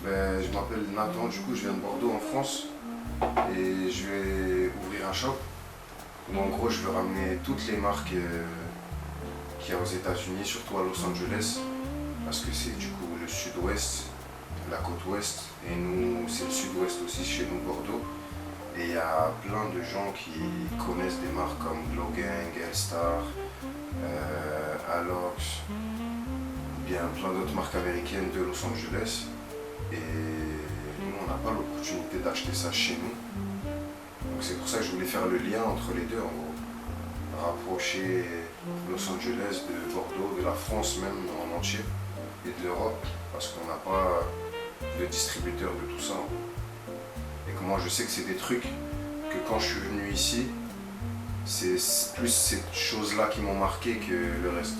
Ben, je m'appelle Nathan, du coup je viens de Bordeaux en France et je vais ouvrir un shop où en gros je veux ramener toutes les marques qu'il y a aux États-Unis, surtout à Los Angeles, parce que c'est du coup le sud-ouest, la côte ouest, et nous c'est le sud-ouest aussi chez nous Bordeaux. Et il y a plein de gens qui connaissent des marques comme Glow Gang, Elstar, Alox, ou bien plein d'autres marques américaines de Los Angeles. Et nous, on n'a pas l'opportunité d'acheter ça chez nous. Donc c'est pour ça que je voulais faire le lien entre les deux, en gros. Rapprocher Los Angeles de Bordeaux, de la France même en entier, et de l'Europe, parce qu'on n'a pas de distributeur de tout ça, en gros. Et que moi, je sais que c'est des trucs que quand je suis venu ici, c'est plus ces choses-là qui m'ont marqué que le reste.